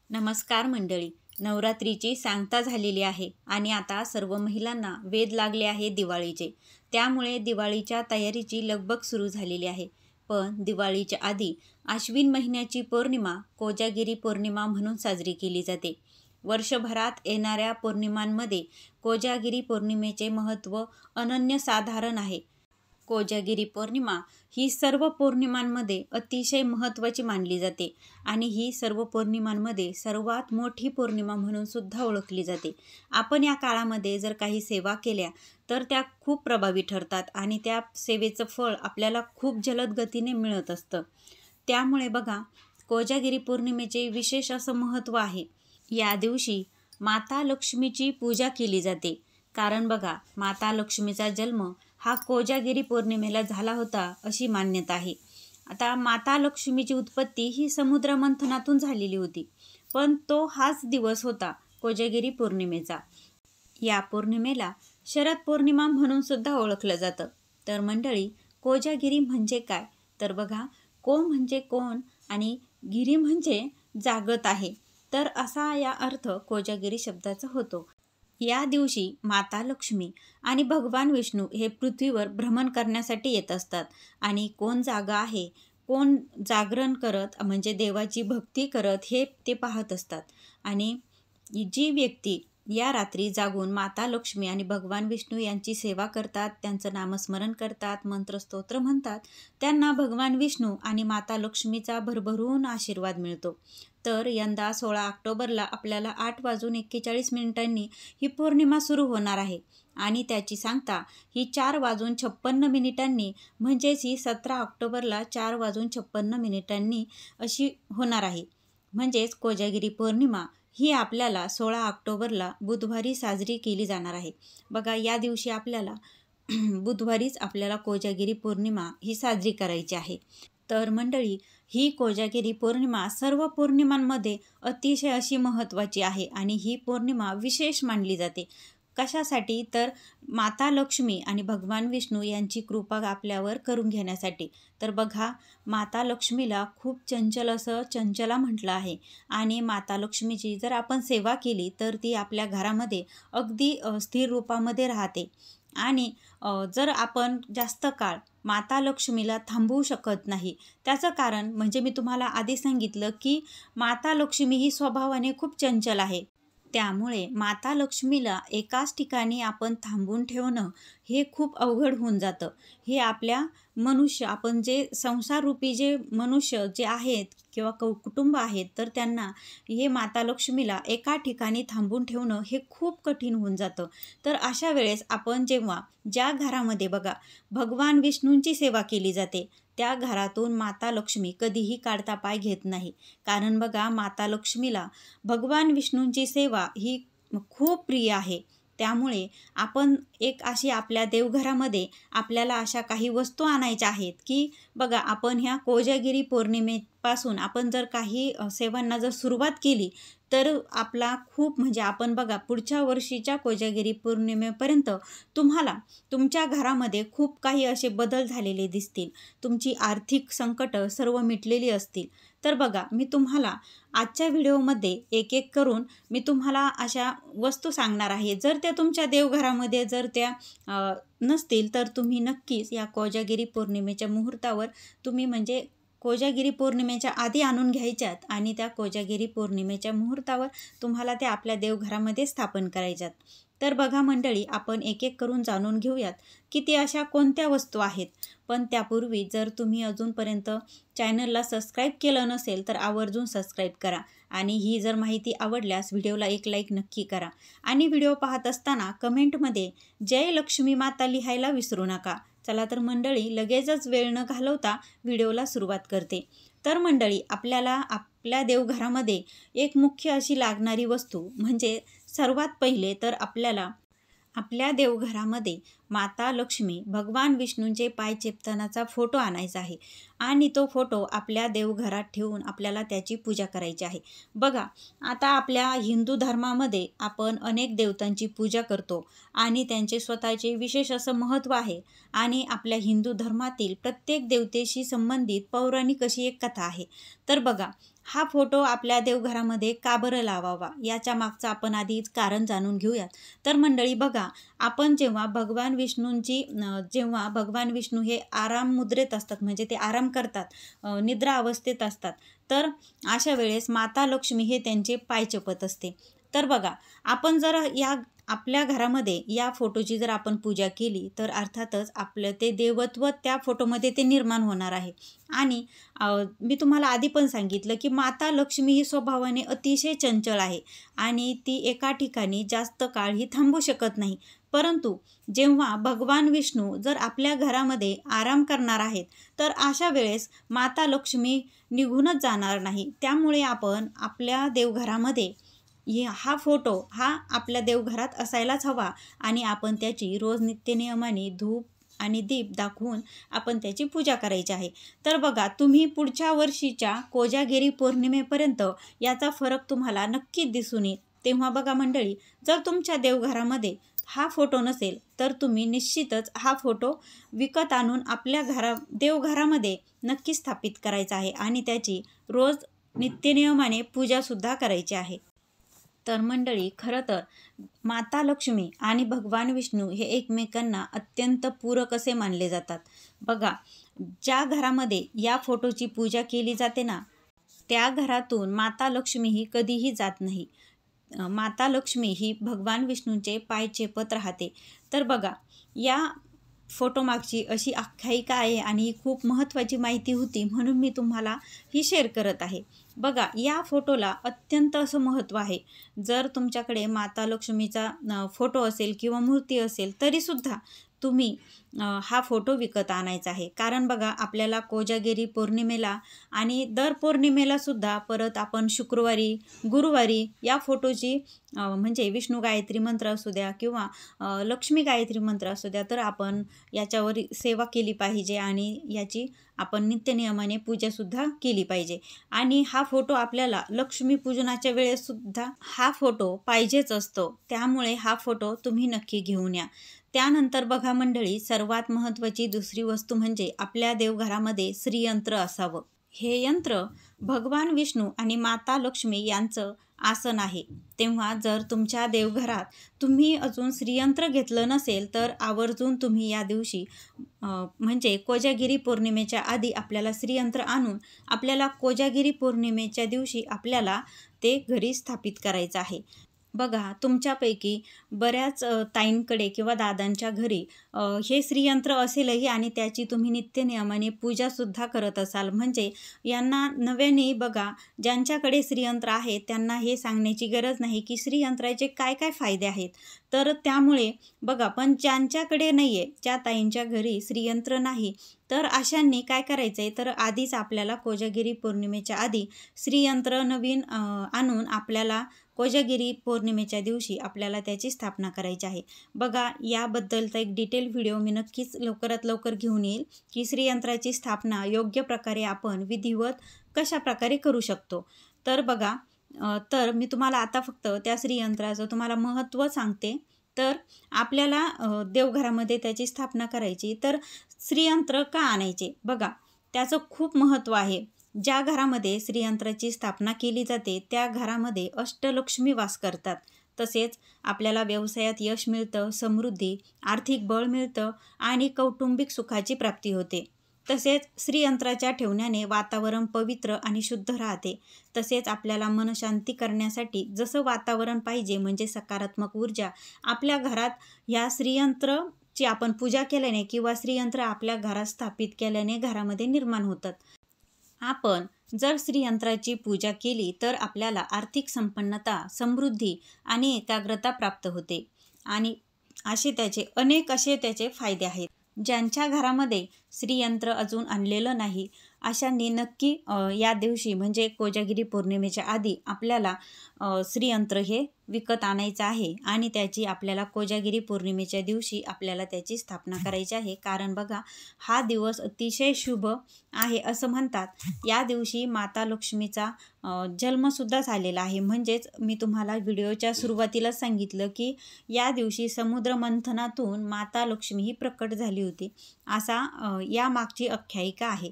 नमस्कार मंडळी. नवरात्रीची सांगता झालेली आहे आणि आता सर्व महिलांना वेध लागले आहे दिवाळीचे. त्यामुळे दिवाळीच्या तयारीची लगबग सुरू झालेली आहे. पण दिवाळीच्या आधी आश्विन महिन्याची पौर्णिमा कोजागिरी पौर्णिमा म्हणून साजरी केली जाते. वर्षभरात येणाऱ्या पौर्णिमांमध्ये कोजागिरी पौर्णिमेचे महत्त्व अनन्यसाधारण आहे. कोजागिरी पौर्णिमा ही सर्व पौर्णिमांमध्ये अतिशय महत्त्वाची मानली जाते आणि ही सर्व पौर्णिमांमध्ये सर्वात मोठी पौर्णिमा म्हणून सुद्धा ओळखली जाते. आपण या काळामध्ये जर काही सेवा केल्या तर त्या खूप प्रभावी ठरतात आणि त्या सेवेचं फळ आपल्याला खूप जलद गतीने मिळत असतं. त्यामुळे बघा, कोजागिरी पौर्णिमेचे विशेष असं महत्त्व आहे. या दिवशी माता लक्ष्मीची पूजा केली जाते. कारण बघा, माता लक्ष्मीचा जन्म हा कोजागिरी पौर्णिमेला झाला होता अशी मान्यता आहे. आता माता लक्ष्मीची उत्पत्ती ही समुद्र मंथनातून झालेली होती, पण तो हाच दिवस होता कोजागिरी पौर्णिमेचा. या पौर्णिमेला शरद पौर्णिमा म्हणून सुद्धा ओळखलं जातं. तर मंडळी, कोजागिरी म्हणजे काय? तर बघा, को म्हणजे कोण आणि गिरी म्हणजे जागत आहे. तर असा या अर्थ कोजागिरी शब्दाचा होतो. या दिवशी माता लक्ष्मी आणि भगवान विष्णू हे पृथ्वीवर भ्रमण करण्यासाठी येत असतात आणि कोण जागा आहे, कोण जागरण करत म्हणजे देवाची भक्ती करत हे ते पाहत असतात. आणि जी व्यक्ती या रात्री जागून माता लक्ष्मी आणि भगवान विष्णू यांची सेवा करतात, त्यांचं नामस्मरण करतात, मंत्रस्तोत्र म्हणतात, त्यांना भगवान विष्णू आणि माता लक्ष्मीचा भरभरून आशीर्वाद मिळतो. तर यंदा 16 ऑक्टोबरला आपल्याला 8:41 ही पौर्णिमा सुरू होणार आहे आणि त्याची सांगता ही 4:56 म्हणजेच ही 17 ऑक्टोबरला 4:56 अशी होणार आहे. म्हणजेच कोजागिरी पौर्णिमा ही आपल्याला 16 ऑक्टोबरला बुधवारी साजरी केली जाणार आहे. बघा, या दिवशी आपल्याला बुधवारीच आपल्याला कोजागिरी पौर्णिमा ही साजरी करायची आहे. तर मंडळी, ही कोजागिरी पौर्णिमा सर्व पौर्णिमांमध्ये अतिशय अशी महत्त्वाची आहे आणि ही पौर्णिमा विशेष मानली जाते. कशासाठी? तर माता लक्ष्मी आणि भगवान विष्णू यांची कृपा आपल्यावर करून घेण्यासाठी. तर बघा, माता लक्ष्मीला खूप चंचल असं चंचला म्हटलं आहे आणि माता लक्ष्मीची जर आपण सेवा केली तर ती आपल्या घरामध्ये अगदी स्थिर रूपामध्ये राहते. आणि जर आपण जास्त काळ माता लक्ष्मीला थांबवू शकत नाही, त्याचं कारण म्हणजे मी तुम्हाला आधी सांगितलं की माता लक्ष्मी ही स्वभावाने खूप चंचल आहे. त्यामुळे माता लक्ष्मीला एकाच ठिकाणी आपण थांबवून ठेवणं हे खूप अवघड होऊन जातं. हे आपल्या आपण जे संसाररूपी जे मनुष्य जे आहेत किंवा कुटुंब आहेत, तर त्यांना हे माता लक्ष्मीला एका ठिकाणी थांबवून ठेवणं हे खूप कठीण होऊन जातं. तर अशा वेळेस आपण जेव्हा ज्या घरामध्ये बघा भगवान विष्णूंची सेवा केली जाते, त्या घरातून माता लक्ष्मी कधीही काढता पाय घेत नाही. कारण बघा, माता लक्ष्मीला भगवान विष्णूंची सेवा ही खूप प्रिय आहे. त्यामुळे आपण एक अशी आपल्या देवघरामध्ये आपल्याला अशा काही वस्तू आणायच्या आहेत की बघा, आपण ह्या कोजागिरी पौर्णिमेपासून आपण जर काही सेवांना जर सुरुवात केली तर आपला खूप म्हणजे आपण बघा पुढच्या वर्षीच्या कोजागिरी पौर्णिमेपर्यंत तुम्हाला तुमच्या घरामध्ये खूप काही असे बदल झालेले दिसतील. तुमची आर्थिक संकटं सर्व मिटलेली असतील. तर बघा, मी तुम्हाला आजच्या व्हिडिओमध्ये एक एक करून मी तुम्हाला अशा वस्तू सांगणार आहे. जर त्या तुमच्या देवघरामध्ये जर त्या नसतील तर तुम्ही नक्कीच या कोजागिरी पौर्णिमेच्या मुहूर्तावर तुम्ही म्हणजे कोजागिरी पौर्णिमेच्या आधी आणून घ्यायच्यात आणि त्या कोजागिरी पौर्णिमेच्या मुहूर्तावर तुम्हाला त्या आपल्या देवघरामध्ये स्थापन करायच्यात. तर बघा मंडळी, आपण एक एक करून जाणून घेऊयात की ते अशा कोणत्या वस्तू आहेत. पण त्यापूर्वी जर तुम्ही अजूनपर्यंत चॅनलला सबस्क्राईब केलं नसेल तर आवर्जून सबस्क्राईब करा आणि ही जर माहिती आवडल्यास व्हिडिओला एक लाईक नक्की करा आणि व्हिडिओ पाहत असताना कमेंटमध्ये जय लक्ष्मी माता लिहायला विसरू नका. चला तर मंडळी, लगेचच वेळ न घालवता व्हिडिओला सुरुवात करते. तर मंडळी, आपल्याला आपल्या देवघरामध्ये एक मुख्य अशी लागणारी वस्तू म्हणजे सर्वात पहिले तर आपल्याला आपल्या देवघरामध्ये माता लक्ष्मी भगवान विष्णूंचे पाय चेपतानाचा फोटो आणायचा आहे आणि तो फोटो आपल्या देवघरात ठेवून आपल्याला त्याची पूजा करायची आहे. बघा, आता आपल्या हिंदू धर्मामध्ये आपण अनेक देवतांची पूजा करतो आणि त्यांचे स्वतःचे विशेष असं महत्त्व आहे आणि आपल्या हिंदू धर्मातील प्रत्येक देवतेशी संबंधित पौराणिक अशी एक कथा आहे. तर बघा, हा फोटो आपल्या देवघरामध्ये का बरं लावावा याच्या मागचं आपण आधी कारण जाणून घेऊयात. तर मंडळी बघा, आपण जेव्हा भगवान विष्णू हे आराम मुद्रेत असतात, म्हणजे ते आराम करतात, निद्रा अवस्थेत असतात, तर अशा वेळेस माता लक्ष्मी हे त्यांचे पाय चेपत असते. तर बघा, आपण जर आपल्या घरामध्ये या फोटोची जर आपण पूजा केली तर अर्थातच आपलं ते देवत्व त्या फोटोमध्ये ते निर्माण होणार आहे. आणि मी तुम्हाला आधी पण सांगितलं की माता लक्ष्मी ही स्वभावाने अतिशय चंचल आहे आणि ती एका ठिकाणी जास्त काळ ही थांबू शकत नाही. परंतु जेव्हा भगवान विष्णू जर आपल्या घरामध्ये आराम करणार आहेत तर अशा वेळेस माता लक्ष्मी निघूनच जाणार नाही. त्यामुळे आपण आपल्या देवघरामध्ये हा फोटो हा आपल्या देवघरात असायलाच हवा आणि आपण त्याची रोज नित्यनियमाने धूप आणि दीप दाखवून आपण त्याची पूजा करायची आहे. तर बघा, तुम्ही पुढच्या वर्षीच्या कोजागिरी पौर्णिमेपर्यंत याचा फरक तुम्हाला नक्कीच दिसून येईल. तेव्हा बघा मंडळी, जर तुमच्या देवघरामध्ये हा फोटो नसेल तर तुम्ही निश्चितच हा फोटो विकत आणून आपल्या देवघरामध्ये नक्की स्थापित करायचा आहे आणि त्याची रोज नित्यनियमाने पूजासुद्धा करायची आहे. तर मंडळी, खरं तर माता लक्ष्मी आणि भगवान विष्णू हे एकमेकांना अत्यंत पूरक असे मानले जातात. बघा, ज्या घरामध्ये या फोटोची पूजा केली जाते ना, त्या घरातून माता लक्ष्मी ही कधीही जात नाही. माता लक्ष्मी ही भगवान विष्णूंचे पाय चेपत राहते. तर बघा, या फोटोमागची अशी आख्यायिका आहे आणि ही खूप महत्त्वाची माहिती होती म्हणून मी तुम्हाला ही शेअर करत आहे. बघा, या फोटोला अत्यंत असं महत्त्व आहे. जर तुमच्याकडे माता लक्ष्मीचा फोटो असेल किंवा मूर्ती असेल तरीसुद्धा तुम्ही हा फोटो विकत आणायचा आहे. कारण बघा, आपल्याला कोजागिरी पौर्णिमेला आणि दर पौर्णिमेला सुद्धा परत आपण शुक्रवारी, गुरुवारी या फोटोची म्हणजे विष्णू गायत्री मंत्र असू द्या किंवा लक्ष्मी गायत्री मंत्र असू द्या, तर आपण याच्यावर सेवा केली पाहिजे आणि याची आपण नित्यनियमाने पूजासुद्धा केली पाहिजे. आणि हा फोटो आपल्याला लक्ष्मीपूजनाच्या वेळेससुद्धा हा फोटो पाहिजेच असतो. त्यामुळे हा फोटो तुम्ही नक्की घेऊन या. त्यानंतर बघा मंडळी, सर्वात महत्त्वाची दुसरी वस्तू म्हणजे आपल्या देवघरामध्ये श्रीयंत्र असावं. हे यंत्र भगवान विष्णू आणि माता लक्ष्मी यांचं आसन आहे. तेव्हा जर तुमच्या देवघरात तुम्ही अजून श्रीयंत्र घेतलं नसेल तर आवर्जून तुम्ही या दिवशी म्हणजे कोजागिरी पौर्णिमेच्या आधी आपल्याला श्रीयंत्र आणून आपल्याला कोजागिरी पौर्णिमेच्या दिवशी आपल्याला ते घरी स्थापित करायचं आहे. बघा, तुमच्यापैकी बऱ्याच ताईंकडे किंवा दादांच्या घरी हे श्रीयंत्र असेलही आणि त्याची तुम्ही नित्यनियमाने पूजासुद्धा करत असाल. म्हणजे यांना नव्याने बघा, ज्यांच्याकडे श्रीयंत्र आहे त्यांना हे सांगण्याची गरज नाही की श्रीयंत्राचे काय काय फायदे आहेत. तर त्यामुळे बघा, पण ज्यांच्याकडे नाही आहे, ज्या ताईंच्या घरी श्रीयंत्र नाही, तर अशांनी काय करायचं आहे, तर आधीच आपल्याला कोजागिरी पौर्णिमेच्या आधी श्रीयंत्र नवीन आणून आपल्याला कोजागिरी पौर्णिमेच्या दिवशी आपल्याला त्याची स्थापना करायची आहे. बघा, याबद्दलचा एक डिटेल व्हिडिओ मी नक्कीच लवकरात लवकर घेऊन येईल की श्रीयंत्राची स्थापना योग्य प्रकारे आपण विधिवत कशा प्रकारे करू शकतो. तर बघा, तर मी तुम्हाला आता फक्त त्या श्रीयंत्राचं तुम्हाला महत्त्व सांगते. तर आपल्याला देवघरामध्ये त्याची स्थापना करायची, तर श्रीयंत्र का आणायचे? बघा, त्याचं खूप महत्त्व आहे. ज्या घरामध्ये श्रीयंत्राची स्थापना केली जाते त्या घरामध्ये अष्टलक्ष्मी वास करतात. तसेच आपल्याला व्यवसायात यश मिळतं, समृद्धी, आर्थिक बळ मिळतं आणि कौटुंबिक सुखाची प्राप्ती होते. तसेच श्रीयंत्राच्या ठेवण्याने वातावरण पवित्र आणि शुद्ध राहते. तसेच आपल्याला मनशांती करण्यासाठी जसं वातावरण पाहिजे म्हणजे सकारात्मक ऊर्जा आपल्या घरात ह्या श्रीयंत्राची आपण पूजा केल्याने किंवा श्रीयंत्र आपल्या घरात स्थापित केल्याने घरामध्ये निर्माण होतात. आपण जर श्रीयंत्राची पूजा केली तर आपल्याला आर्थिक संपन्नता, समृद्धी आणि एकाग्रता प्राप्त होते आणि अनेक असे त्याचे फायदे आहेत. ज्यांच्या घरामध्ये श्रीयंत्र अजून आणलेलं नाही अशांनी नक्की या दिवशी म्हणजे कोजागिरी पौर्णिमेच्या आधी आपल्याला श्रीयंत्र हे विकत आणायचं आहे आणि त्याची आपल्याला कोजागिरी पौर्णिमेच्या दिवशी आपल्याला त्याची स्थापना करायची आहे. कारण बघा, हा दिवस अतिशय शुभ आहे असं म्हणतात. या दिवशी माता लक्ष्मीचा जन्मसुद्धा झालेला आहे. म्हणजेच मी तुम्हाला व्हिडिओच्या सुरुवातीलाच सांगितलं की या दिवशी समुद्र मंथनातून माता लक्ष्मी ही प्रकट झाली होती, असा या मागची आख्यायिका आहे.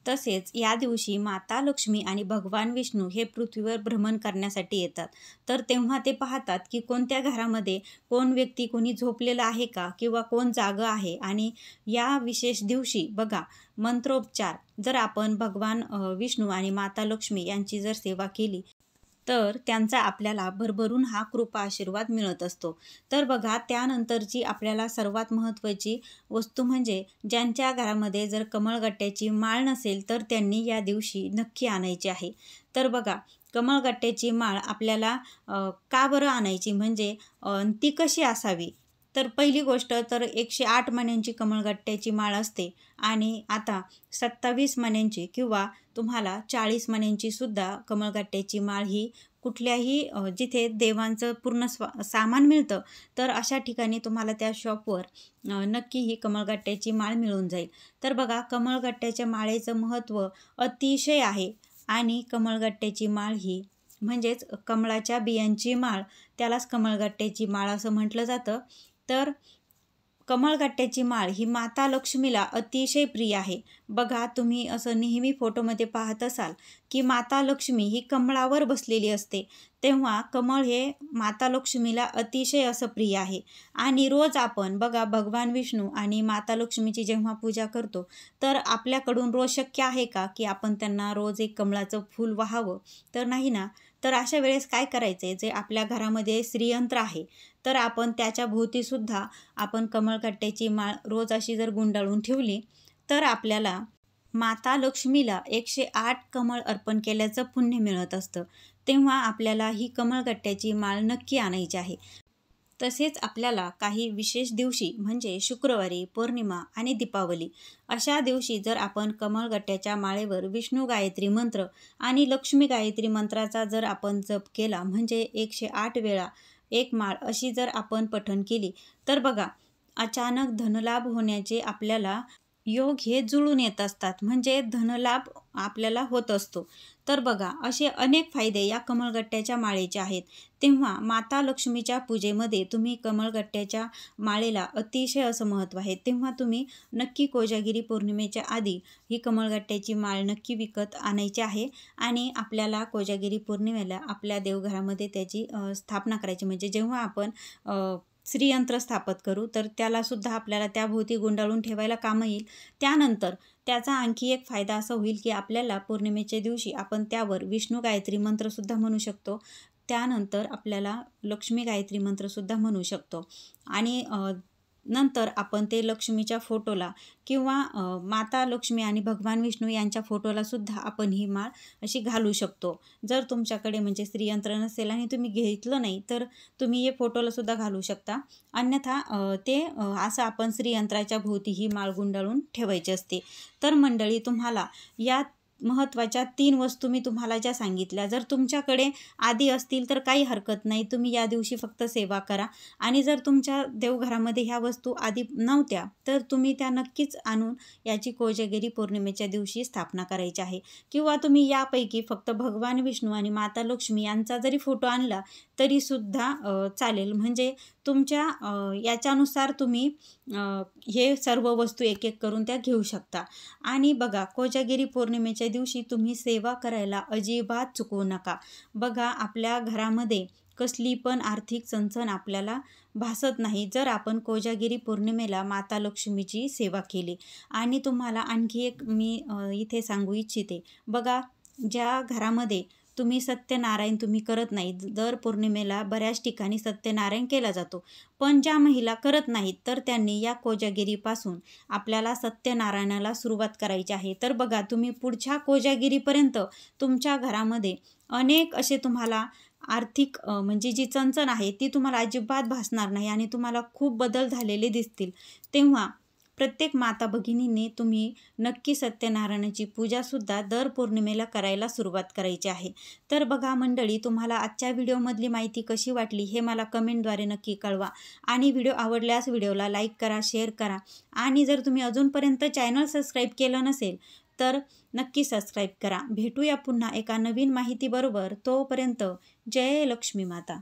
तसेच या दिवशी माता लक्ष्मी आणि भगवान विष्णू हे पृथ्वीवर भ्रमण करण्यासाठी येतात. तर तेव्हा ते पाहतात की कोणत्या घरामध्ये कोण व्यक्ती कोणी झोपलेलं आहे का किंवा कोण जागं आहे. आणि या विशेष दिवशी बघा, मंत्रोपचार जर आपण भगवान विष्णू आणि माता लक्ष्मी यांची जर सेवा केली तर त्यांचा आपल्याला भरभरून हा कृपा आशीर्वाद मिळत असतो. तर बघा, त्यानंतरची आपल्याला सर्वात महत्त्वाची वस्तू म्हणजे ज्यांच्या घरामध्ये जर कमळगट्ट्याची माळ नसेल तर त्यांनी या दिवशी नक्की आणायची आहे. तर बघा, कमळगट्ट्याची माळ आपल्याला का बरं आणायची, म्हणजे ती कशी असावी? तर पहिली गोष्ट तर 108 मण्यांची कमळगट्ट्याची माळ असते आणि आता 27 मण्यांची किंवा तुम्हाला 40 मण्यांची सुद्धा कमळगट्ट्याची माळ ही कुठल्याही जिथे देवांचं पूर्ण सामान मिळतं तर अशा ठिकाणी तुम्हाला त्या शॉपवर नक्की ही कमळगट्ट्याची माळ मिळून जाईल. तर बघा, कमळगट्ट्याच्या माळेचं महत्त्व अतिशय आहे आणि कमळगट्ट्याची माळ ही म्हणजेच कमळाच्या बियांची माळ, त्यालाच कमळगट्ट्याची माळ असं म्हटलं जातं. तर कमळगट्ट्याची माळ ही माता लक्ष्मीला अतिशय प्रिय आहे. बघा, तुम्ही असं नेहमी फोटोमध्ये पाहत असाल की माता लक्ष्मी ही कमळावर बसलेली असते, तेव्हा कमळ हे माता लक्ष्मीला अतिशय असं प्रिय आहे. आणि रोज आपण बघा, भगवान विष्णू आणि माता लक्ष्मीची जेव्हा पूजा करतो तर आपल्याकडून रोज शक्य आहे का की आपण त्यांना रोज एक कमळाचं फूल वाहावं? तर नाही ना. तर अशा वेळेस काय करायचे, जे आपल्या घरामध्ये श्रीयंत्र आहे तर आपण त्याच्या भोवतीसुद्धा आपण कमळगट्ट्याची माळ रोज अशी जर गुंडाळून ठेवली तर आपल्याला माता लक्ष्मीला 108 कमळ अर्पण केल्याचं पुण्य मिळत असतं. तेव्हा आपल्याला ही कमळगट्ट्याची माळ नक्की आणायची आहे. तसेच आपल्याला काही विशेष दिवशी म्हणजे शुक्रवारी, पौर्णिमा आणि दीपावली अशा दिवशी जर आपण कमळगट्ट्याच्या माळेवर विष्णू गायत्री मंत्र आणि लक्ष्मी गायत्री मंत्राचा जर आपण जप केला, म्हणजे 108 वेळा एक माळ अशी जर आपण पठण केली तर बघा, अचानक धनलाभ होण्याचे आपल्याला योग हे जुळून येत असतात, म्हणजे धनलाभ आपल्याला होत असतो. तर बघा, असे अनेक फायदे या कमळगट्ट्याच्या माळेचे आहेत. तेव्हा माता लक्ष्मीच्या पूजेमध्ये तुम्ही कमळगट्ट्याच्या माळेला अतिशय असं महत्त्व आहे. तेव्हा तुम्ही नक्की कोजागिरी पौर्णिमेच्या आधी ही कमळगट्ट्याची माळ नक्की विकत आणायची आहे. आणि आपल्याला कोजागिरी पौर्णिमेला आपल्या देवघरामध्ये त्याची स्थापना करायची, म्हणजे जेव्हा आपण श्रीयंत्र स्थापित करू तर त्यालासुद्धा आपल्याला त्याभोवती गुंडाळून ठेवायला कामं येईल. त्यानंतर त्याचा आणखी एक फायदा असा होईल की आपल्याला पौर्णिमेच्या दिवशी आपण त्यावर विष्णू गायत्री मंत्रसुद्धा म्हणू शकतो. त्यानंतर आपल्याला लक्ष्मी गायत्री मंत्रसुद्धा म्हणू शकतो. आणि नंतर आपण ते लक्ष्मीच्या फोटोला किंवा माता लक्ष्मी आणि भगवान विष्णू यांच्या फोटोला सुद्धा आपण ही माळ अशी घालू शकतो. जर तुमच्याकडे म्हणजे श्रीयंत्र नसेल आणि तुम्ही घेतलं नाही तर तुम्ही हे फोटोला सुद्धा घालू शकता. अन्यथा असं आपण श्रीयंत्राच्या भोवती ही माळ गुंडाळून ठेवायची असते. तर मंडळी, तुम्हाला या महत्त्वाच्या 3 वस्तू मी तुम्हाला ज्या सांगितल्या, जर तुमच्याकडे आधी असतील तर काही हरकत नाही, तुम्ही या दिवशी फक्त सेवा करा. आणि जर तुमच्या देवघरामध्ये ह्या वस्तू आधी नव्हत्या तर तुम्ही त्या नक्कीच आणून याची कोजागिरी पौर्णिमेच्या दिवशी स्थापना करायची आहे. किंवा तुम्ही यापैकी फक्त भगवान विष्णू आणि माता लक्ष्मी यांचा जरी फोटो आणला तरीसुद्धा चालेल, म्हणजे तुमच्या याच्यानुसार तुम्ही हे सर्व वस्तू एक एक करून त्या घेऊ शकता. आणि बघा, कोजागिरी पौर्णिमेच्या दिवशी तुम्ही सेवा करायला अजिबात चुकवू नका. बघा, आपल्या घरामध्ये कसली पण आर्थिक चणचण आपल्याला भासत नाही जर आपण कोजागिरी पौर्णिमेला माता लक्ष्मीची सेवा केली. आणि तुम्हाला आणखी एक मी इथे सांगू इच्छिते. बघा, ज्या घरामध्ये तुम्ही सत्यनारायण तुम्ही करत नाही, दर पौर्णिमेला बऱ्याच ठिकाणी सत्यनारायण केला जातो, पण ज्या महिला करत नाहीत तर त्यांनी या कोजागिरीपासून आपल्याला सत्यनारायणाला सुरुवात करायची आहे. तर बघा, तुम्ही पुढच्या कोजागिरीपर्यंत तुमच्या घरामध्ये अनेक असे तुम्हाला आर्थिक म्हणजे जी चणचण आहे ती तुम्हाला अजिबात भासणार नाही आणि तुम्हाला खूप बदल झालेले दिसतील. तेव्हा प्रत्येक माता भगिनींनी तुम्ही नक्की सत्यनारायणाची पूजासुद्धा दर पौर्णिमेला करायला सुरुवात करायची आहे. तर बघा मंडळी, तुम्हाला आजच्या व्हिडिओमधली माहिती कशी वाटली हे मला कमेंटद्वारे नक्की कळवा. आणि व्हिडिओ आवडल्यास व्हिडिओला लाईक करा, शेअर करा. आणि जर तुम्ही अजूनपर्यंत चॅनल सबस्क्राईब केलं नसेल तर नक्की सबस्क्राईब करा. भेटूया पुन्हा एका नवीन माहितीबरोबर. तोपर्यंत जय लक्ष्मी माता.